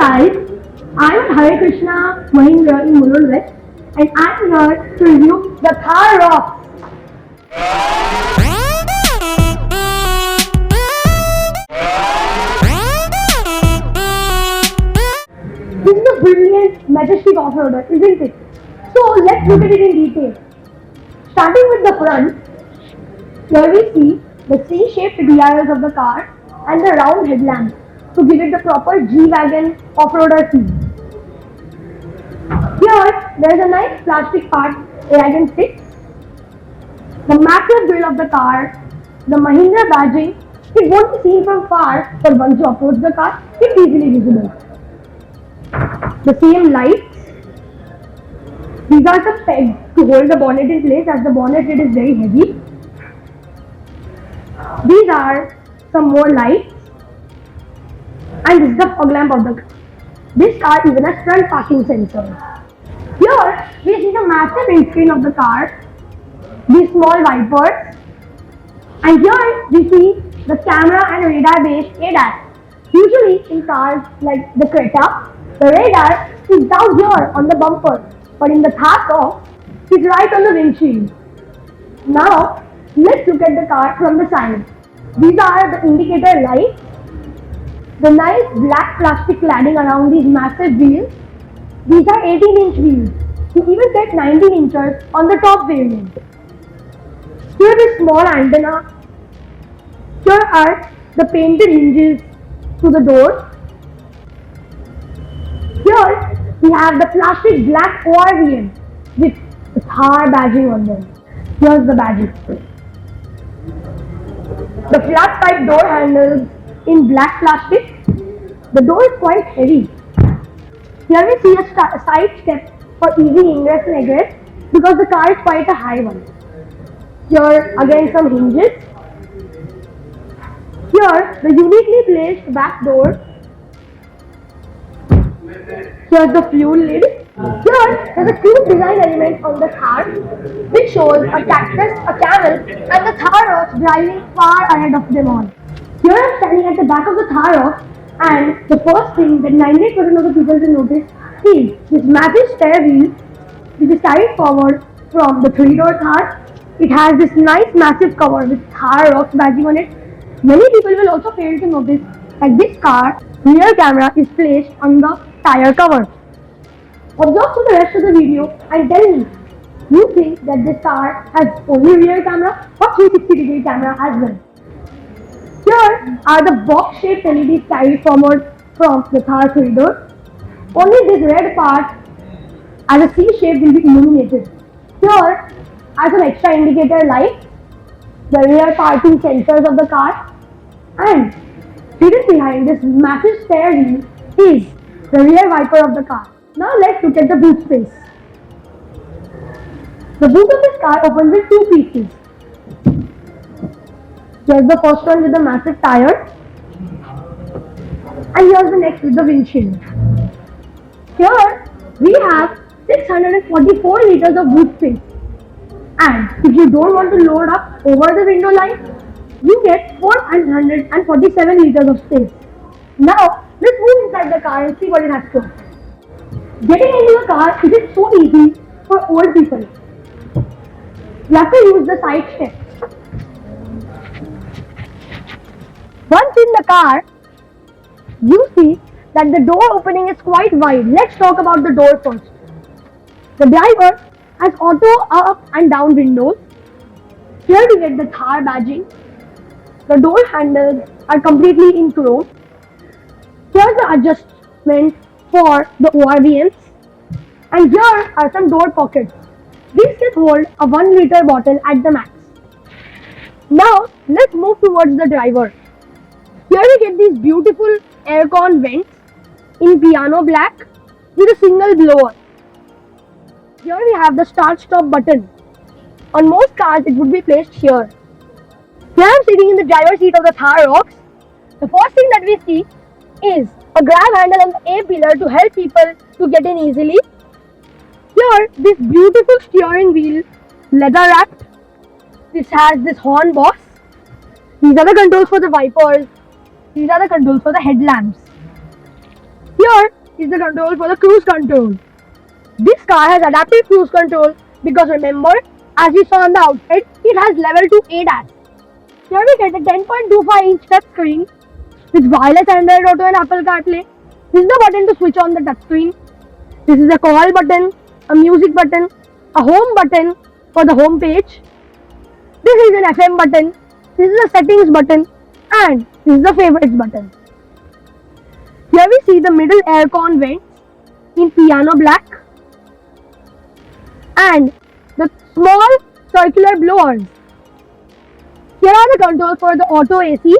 Hi guys, I'm Hare Krishna Mulund and I'm here to review the Thar Roxx. This is a brilliant, majestic off-roader, isn't it? So let's look at it in detail. Starting with the front, here we see the C-shaped dials of the car and the round headlamp to give it the proper G-Wagon off-roader feel. Here, there is a nice plastic part where I can fit. The massive grille of the car, the Mahindra badging, it won't be seen from far, but once you approach the car, it's easily visible. The same lights. These are the pegs to hold the bonnet in place as the bonnet lid is very heavy. These are some more lights. And this is the fog lamp of the car. This car even has front parking sensors. Here we see the massive windscreen of the car, these small wipers, and here we see the camera and radar based ADAS. Usually in cars like the Creta, the radar is down here on the bumper, but in the Thar Roxx, it's right on the windshield. Now let's look at the car from the side. These are the indicator lights, the nice black plastic cladding around these massive wheels. These are 18-inch wheels. You even get 19 inches on the top variant. Here is small antenna. Here are the painted hinges to the doors. Here we have the plastic black ORVM with the Thar badging on them. Here's the badging. The flat pipe door handles in black plastic. The door is quite heavy. Here we see a side step for easy ingress and egress because the car is quite a high one. Here again some hinges. Here the uniquely placed back door. Here's the fuel lid. Here there's a cute design element on the car which shows a cactus, a camel and the Thar Roxx driving far ahead of them all. Here I'm standing at the back of the Thar Roxx and the first thing that 98% of the people will notice is this massive spare wheel which is carried forward from the 3-door Thar. It has this nice massive cover with Thar Roxx badging on it. Many people will also fail to notice that this car rear camera is placed on the tire cover. Observe to the rest of the video and tell me, you think that this car has only rear camera or 360-degree camera as well? Here are the box-shaped LEDs carried forward from the Thar 3-door. Only this red part as a C shape will be illuminated. Here are some extra indicator lights, the rear parking sensors of the car, and hidden behind this massive spare wheel is the rear wiper of the car. Now let's look at the boot space. The boot of this car opens with two pieces. Here's the first one with the massive tire, and here's the next with the windshield. Here we have 644 liters of boot space, and if you don't want to load up over the window line, you get 447 liters of space. Now let's move inside the car and see what it has to offer. Getting into the car isn't so easy for old people. You have to use the side steps. Once in the car, you see that the door opening is quite wide. Let's talk about the door first. The driver has auto up and down windows. Here we get the Thar badging. The door handles are completely in chrome. Here's the adjustment for the ORVMs. And here are some door pockets. These can hold a 1 liter bottle at the max. Now let's move towards the driver. Here we get these beautiful aircon vents in piano black with a single blower. Here we have the start stop button. On most cars it would be placed here. Here I am sitting in the driver's seat of the Thar Roxx. The first thing that we see is a grab handle and the A-pillar to help people to get in easily. Here this beautiful steering wheel, leather wrapped. This has this horn box. These are the controls for the wipers. These are the controls for the headlamps. Here is the control for the cruise control. This car has adaptive cruise control because remember, as we saw on the outside, it has level 2 ADAS. Here we get a 10.25-inch touchscreen with wireless Android Auto and Apple CarPlay. This is the button to switch on the touchscreen. This is a call button, a music button, a home button for the home page. This is an FM button. This is a settings button, and this is the favorites button. Here we see the middle aircon vents in piano black and the small circular blowers. Here are the controls for the auto AC.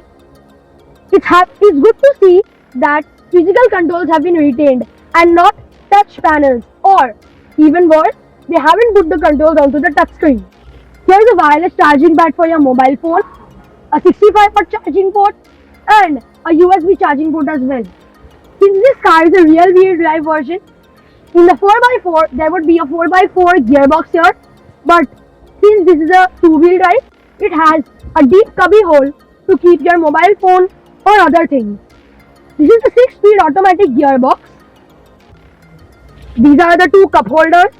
It's good to see that physical controls have been retained and not touch panels, or even worse, they haven't put the controls onto the touchscreen. Here is a wireless charging pad for your mobile phone, a 65-watt charging port, and a USB charging port as well. Since this car is a rear-wheel drive version, in the 4x4 there would be a 4x4 gearbox here, but since this is a two-wheel drive, it has a deep cubby hole to keep your mobile phone or other things. This is the 6-speed automatic gearbox. These are the two cup holders,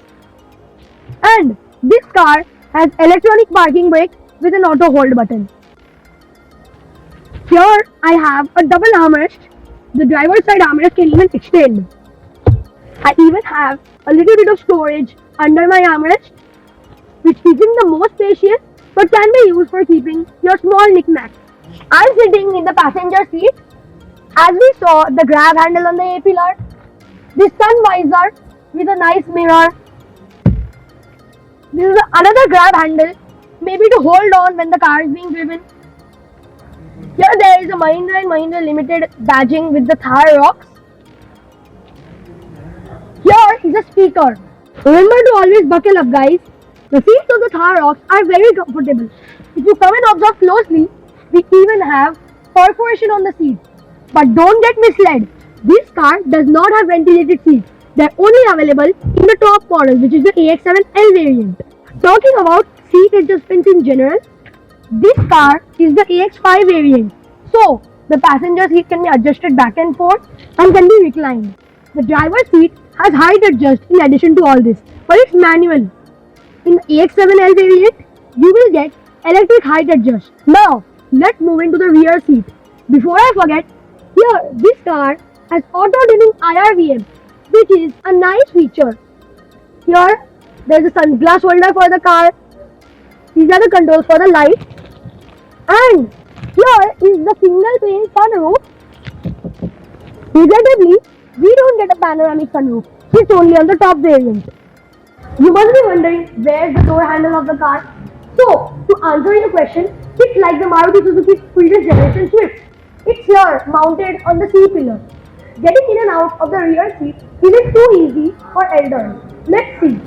and this car has electronic parking brake with an auto hold button. Here I have a double armrest. The driver's side armrest can even extend. I even have a little bit of storage under my armrest, which isn't the most spacious but can be used for keeping your small knickknacks. I'm sitting in the passenger seat. As we saw the grab handle on the A-pillar, this sun visor with a nice mirror. This is another grab handle, maybe to hold on when the car is being driven. Here there is a Mahindra & Mahindra Limited badging with the Thar Roxx. Here is a speaker. Remember to always buckle up, guys. The seats of the Thar Roxx are very comfortable. If you come and observe closely, we even have perforation on the seats. But don't get misled. This car does not have ventilated seats. They are only available in the top model, which is the AX7L variant. Talking about seat adjustments in general, this car is the AX5 variant. So, the passenger seat can be adjusted back and forth and can be reclined. The driver's seat has height adjust in addition to all this, but it's manual. In the AX7L variant, you will get electric height adjust. Now, let's move into the rear seat. Before I forget, here this car has auto dimming IRVM, which is a nice feature. Here there is a sunglass holder for the car. These are the controls for the light. And here is the single pane sunroof. Regrettably, we don't get a panoramic sunroof. It's only on the top variant. You must be wondering where's the door handle of the car. So, to answer your question, it's like the Maruti Suzuki's previous generation Swift. It's here, mounted on the C-pillar. Getting in and out of the rear seat isn't too easy for elders. Let's see.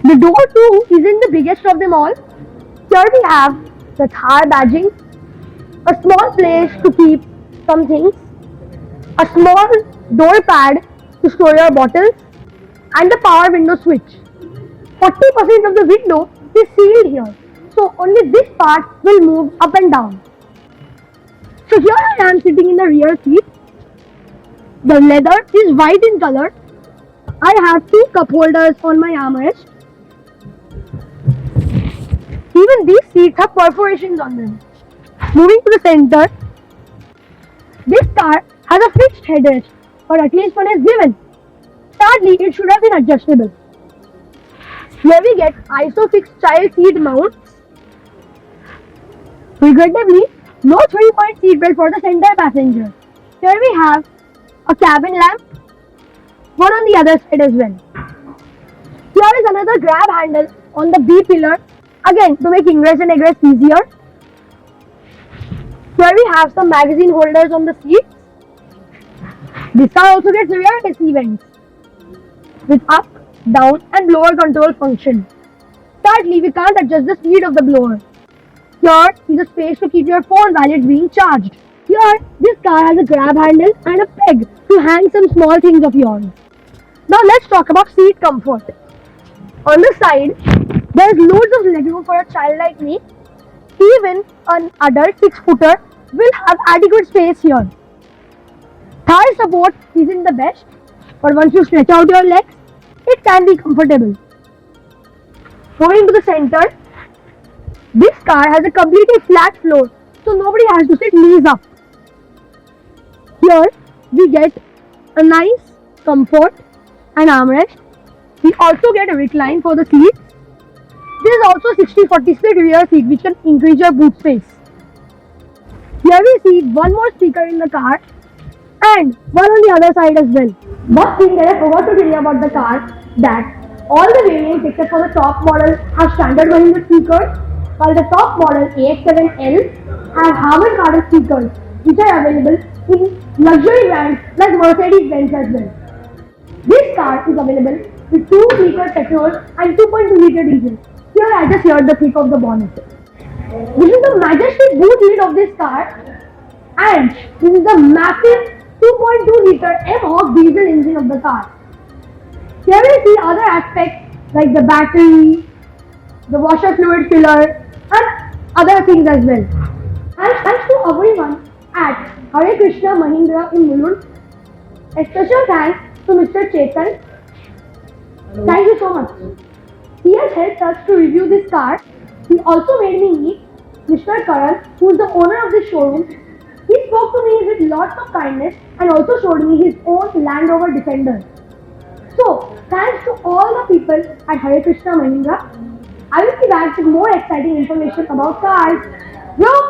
The door too isn't the biggest of them all. Here we have the Thar badging, a small place to keep some things, a small door pad to store your bottles, and the power window switch. 40% of the window is sealed here, so only this part will move up and down. So here I am sitting in the rear seat. The leather is white in color. I have two cup holders on my armrest. Even these seats have perforations on them. Moving to the center, this car has a fixed headrest, or at least one is given. Sadly, it should have been adjustable. Here we get ISOFIX child seat mounts. Regrettably, no 3-point seat belt for the center passenger. Here we have a cabin lamp, one on the other side as well. Here is another grab handle on the B pillar, again to make ingress and egress easier. Here we have some magazine holders on the seats. This car also gets rear AC vents with up, down and blower control function. Sadly, we can't adjust the speed of the blower. Here is a space to keep your phone while it's being charged. Here, this car has a grab handle and a peg to hang some small things of yours. Now let's talk about seat comfort. On the side, there is loads of legroom for a child like me. Even an adult 6-footer will have adequate space here. Thigh support isn't the best, but once you stretch out your legs, it can be comfortable. Moving to the center, this car has a completely flat floor, so nobody has to sit knees up. Here, we get a nice comfort and armrest. We also get a recline for the seats. There is also a 60-40 split rear seat which can increase your boot space. Here we see one more speaker in the car and one on the other side as well. One thing that I forgot to tell you about the car, that all the variants except for the top model have standard Mahindra speakers, while the top model AX7L have Harman Kardon speakers which are available in luxury brands like Mercedes-Benz as well. This car is available with 2-liter petrol and 2.2-liter diesel. Here I just heard the click of the bonnet. This is the majestic boot lid of this car, and this is the massive 2.2-liter M-Hawk diesel engine of the car. Here we see other aspects like the battery, the washer fluid filler and other things as well. Thanks to everyone at Hare Krishna Mahindra in Mulund. A special thanks to Mr. Chetan. Thank you so much. He has helped us to review this car. He also made me meet Mr. Karan, who is the owner of this showroom. He spoke to me with lots of kindness and also showed me his own Land Rover Defender. So, thanks to all the people at Hare Krishna Mahindra. I will be back with more exciting information about cars. Go